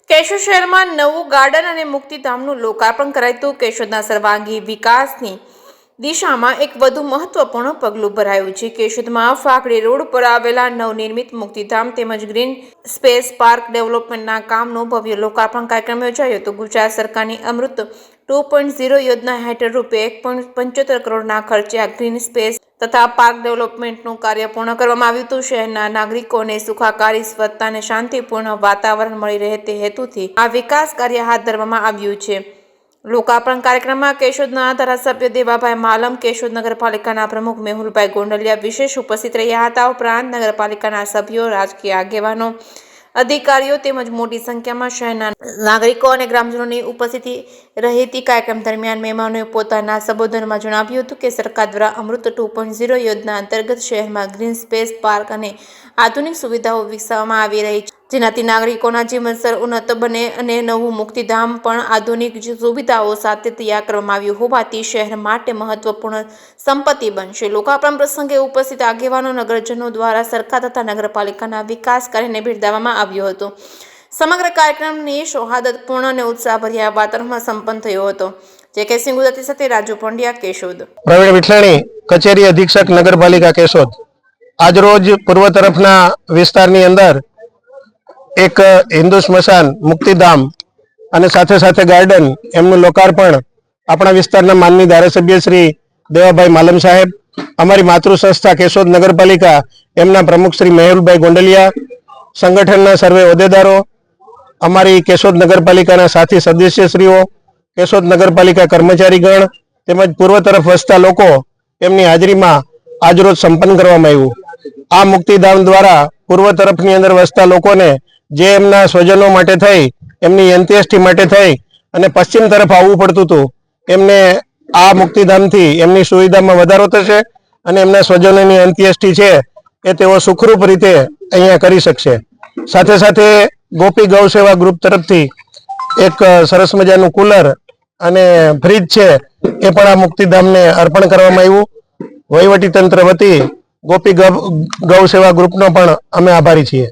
કેશોદ શહેરમાં નવું ગાર્ડન અને મુક્તિધામનું લોકાર્પણ કરાયું. કેશોદના સર્વાંગી વિકાસની દિશામાં એક વધુ મહત્વપૂર્ણ પગલું ભરાયું છે. કેશોદમાં ફાકડી રોડ પર આવેલા નવનિર્મિત મુક્તિધામ તેમજ ગ્રીન સ્પેસ પાર્ક ડેવલપમેન્ટના કામનું ભવ્ય લોકાર્પણ કાર્યક્રમ યોજાયો હતો. ગુજરાત સરકારની અમૃત 2.0 યોજના હેઠળ ₹1.75 કરોડના ખર્ચે આ ગ્રીન સ્પેસ તથા પાર્ક ડેવલપમેન્ટનું કાર્ય પૂર્ણ કરવામાં આવ્યું હતું. શહેરના નાગરિકોને સુખાકારી, સ્વચ્છતા અને શાંતિપૂર્ણ વાતાવરણ મળી રહે તે હેતુથી આ વિકાસ કાર્ય હાથ ધરવામાં આવ્યું છે. લોકાર્પણ કાર્યક્રમમાં કેશોદના ધારાસભ્ય દેવાભાઈ માલમ, કેશોદ નગરપાલિકાના પ્રમુખ મેહુલભાઈ ગોંડલિયા વિશેષ ઉપસ્થિત રહ્યા હતા. ઉપરાંત નગરપાલિકાના સભ્યો, રાજકીય આગેવાનો, અધિકારીઓ તેમજ મોટી સંખ્યામાં શહેરના નાગરિકો અને ગ્રામજનોની ઉપસ્થિતિ રહી હતી. કાર્યક્રમ દરમિયાન મહેમાનોએ પોતાના સંબોધનમાં જણાવ્યું હતું કે સરકાર દ્વારા અમૃત 2.0 યોજના અંતર્ગત શહેરમાં ગ્રીન સ્પેસ પાર્ક અને આધુનિક સુવિધાઓ વિકસાવવામાં આવી રહી છે, જેનાથી નાગરિકોના જીવનસ્તર ઉન્નત બને અને નવું મુક્તિધામ પણ આધુનિક સુવિધાઓ સાથે તૈયાર કરવામાં આવ્યું હોવાથી શહેર માટે મહત્વપૂર્ણ સંપત્તિ બનશે. લોકાર્પણ પ્રસંગે ઉપસ્થિત આગેવાનો, નગરજનો દ્વારા સરકાર તથા નગરપાલિકાના વિકાસ કાર્યને બિરદાવવામાં આવ્યો હતો. સમગ્ર કાર્યક્રમની સૌહાર્દપૂર્ણ અને ઉત્સાહભર્યા વાતાવરણમાં સંપન્ન થયો હતો. જે.કે. સિંહ ગુજરાતી સાથે રાજુ પંડ્યા, કેશોદ. પ્રવીણ વિઠલાણી, કચેરી અધિક્ષક નગરપાલિકા કેશોદ. આજરોજ પૂર્વ તરફના વિસ્તારની અંદર એક હિન્દુ સ્મશાન, મુક્તિધામ અને સાથે સાથે ગાર્ડન એમનું લોકાર્પણ આપણા વિસ્તારના માનનીય ધારાસભ્ય શ્રી દેવાભાઈ માલમ સાહેબ, અમારી માતૃ સંસ્થા કેશોદ નગરપાલિકા એમના પ્રમુખ શ્રી મેહુલભાઈ ગોંડલિયા, સંગઠનના સર્વે હોદ્દેદારો, અમારી કેશોદ નગરપાલિકાના સાથી સદસ્યશ્રીઓ, કેશોદ નગરપાલિકા કર્મચારીગણ તેમજ પૂર્વ તરફ વસતા લોકો એમની હાજરીમાં આજરોજ સંપન્ન કરવામાં આવ્યું. આ મુક્તિધામ દ્વારા પૂર્વ તરફની અંદર વસતા લોકોને જે એમના સ્વજનો માટે થઈ, એમની અંત્યેષ્ટિ માટે થઈ અને પશ્ચિમ તરફ આવવું પડતું હતું, એમને આ મુક્તિધામથી એમની સુવિધામાં વધારો થશે અને એમના સ્વજનોની અંત્યેષ્ટિ છે એ તેઓ સુખરૂપ રીતે અહીંયા કરી શકશે. સાથે સાથે ગોપી ગૌ સેવા ગ્રુપ તરફથી એક સરસ મજાનું કુલર અને ફ્રીજ છે એ પણ આ મુક્તિધામને અર્પણ કરવામાં આવ્યું. વહીવટી તંત્ર વતી ગોપી ગૌ સેવા ગ્રુપનો પણ અમે આભારી છીએ.